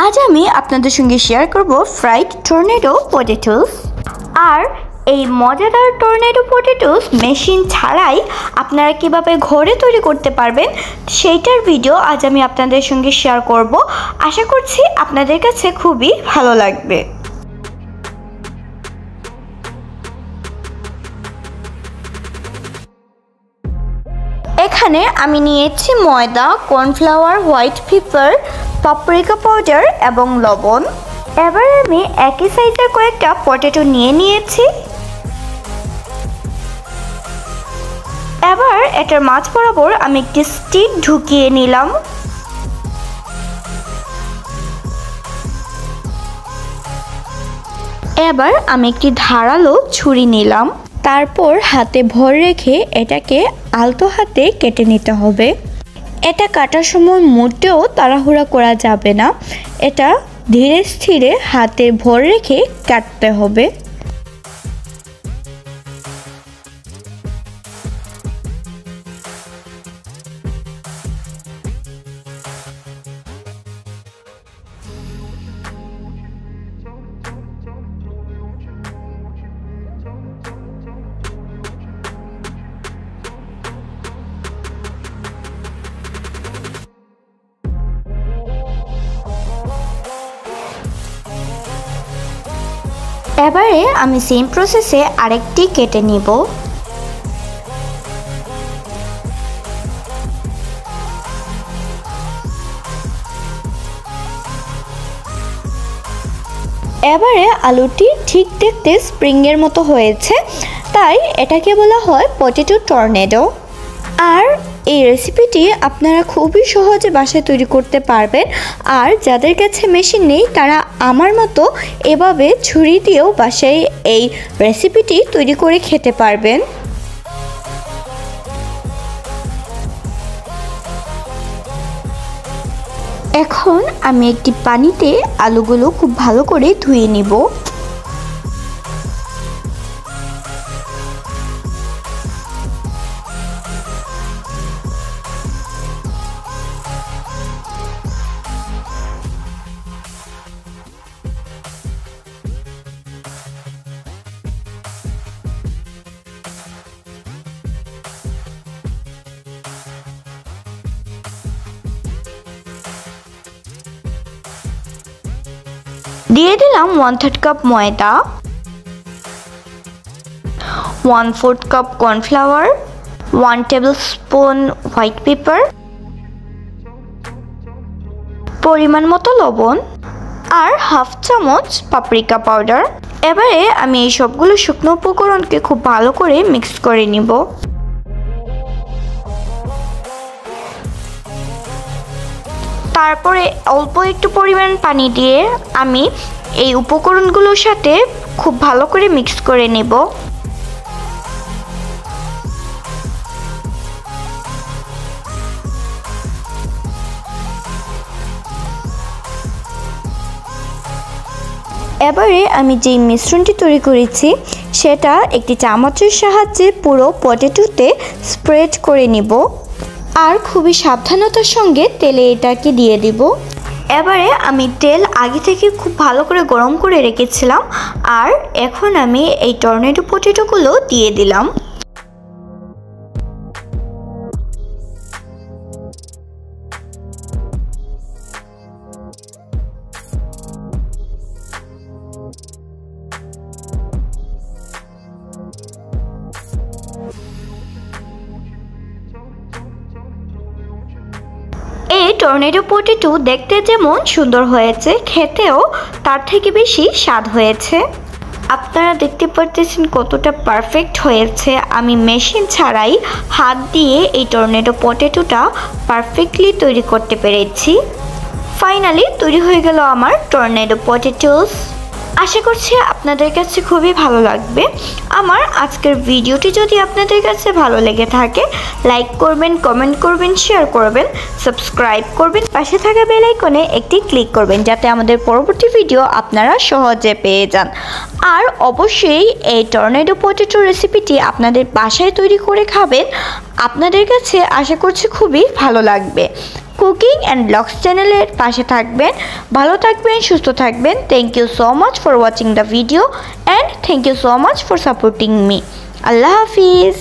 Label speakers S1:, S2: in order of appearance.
S1: আজ আমি আপনাদের সঙ্গে শেয়ার করব ফ্রাইড টর্নেডো পটেটোস। আর এই মজাদার টর্নেডো পটেটোস মেশিন ছাড়াই আপনারা কিভাবে ঘরে তৈরি করতে পারবেন সেইটার ভিডিও আজ আমি আপনাদের সঙ্গে শেয়ার করব। আশা করছি আপনাদের কাছে খুবই ভালো লাগবে। এখানে আমি নিয়েছি ময়দা, cornflour, white paper, paprika powder এবং লবণ। এবার আমি একই সাইজের কয়েকটা পটেটো নিয়েছি। এবার এটার মাঝ বরাবর আমি একটি স্টিক ঢুকিয়ে নিলাম। এবার আমি একটি ধারালো ছুরি নিলাম। তারপর হাতে ভর রেখে এটাকে আলতো হাতে কেটে নিতে হবে। এটা কাটার সময় মোটেও তাড়াহুড়া করা যাবে না, এটা ধীরে স্থিরে হাতে ভর রেখে কাটতে হবে। এবারে আমি সেম প্রসেসে আরেকটি কেটে নিব। এবারে আলুটি ঠিক দেখতে স্প্রিংয়ের মতো হয়েছে, তাই এটাকে বলা হয় পটেটো টর্নেডো। আর এই রেসিপিটি আপনারা খুবই সহজে বাসায় তৈরি করতে পারবেন। আর যাদের কাছে মেশিন নেই তারা আমার মতো এভাবে ছুরি দিয়েও বাসায় এই রেসিপিটি তৈরি করে খেতে পারবেন। এখন আমি একটি পানিতে আলুগুলো খুব ভালো করে ধুয়ে নিব। দিয়ে দিলাম 1/3 কাপ ময়দা, 1/4 cup cornflour, 1 table spoon white paper, পরিমাণ মতো লবণ আর হাফ চামচ পাপরিকা পাউডার। এবারে আমি এই সবগুলো শুকনো উপকরণকে খুব ভালো করে মিক্স করে নিব। তারপরে অল্প একটু পরিমাণ পানি দিয়ে আমি এই উপকরণগুলোর সাথে খুব ভালো করে মিক্স করে নেব। এবারে আমি যেই মিশ্রণটি তৈরি করেছি সেটা একটি চামচের সাহায্যে পুরো পটেটোতে স্প্রেড করে নিব। আর খুবই সাবধানতার সঙ্গে তেলে এটাকে দিয়ে দিব। এবারে আমি তেল আগে থেকে খুব ভালো করে গরম করে রেখেছিলাম, আর এখন আমি এই টর্নেডো পটেটোগুলো দিয়ে দিলাম। এই টর্নেডো পটেটো দেখতে যেমন সুন্দর হয়েছে, খেতেও তার থেকে বেশি স্বাদ হয়েছে। আপনারা দেখতে পারতেছেন কতটা পারফেক্ট হয়েছে। আমি মেশিন ছাড়াই হাত দিয়ে এই টর্নেডো পটেটোটা পারফেক্টলি তৈরি করতে পেরেছি। ফাইনালি তৈরি হয়ে গেল আমার টর্নেডো পটেটোস। আশা করছি আপনাদের কাছে খুবই ভালো লাগবে। আমার আজকের ভিডিওটি যদি আপনাদের কাছে ভালো লেগে থাকে লাইক করবেন, কমেন্ট করবেন, শেয়ার করবেন, সাবস্ক্রাইব করবেন, পাশে থাকা বেল আইকনে একটি ক্লিক করবেন যাতে আমাদের পরবর্তী ভিডিও আপনারা সহজে পেয়ে যান। আর অবশ্যই এই টর্নেডো পটেটো রেসিপিটি আপনাদের বাসায় তৈরি করে খাবেন আপনাদের কাছে আশা করছি খুবই ভালো লাগবে। কুকিং অ্যান্ড ব্লগস চ্যানেলের পাশে থাকবেন। ভালো থাকবেন, সুস্থ থাকবেন। Thank you so much for watching the video and thank you so much for supporting me. আল্লাহ হাফিজ।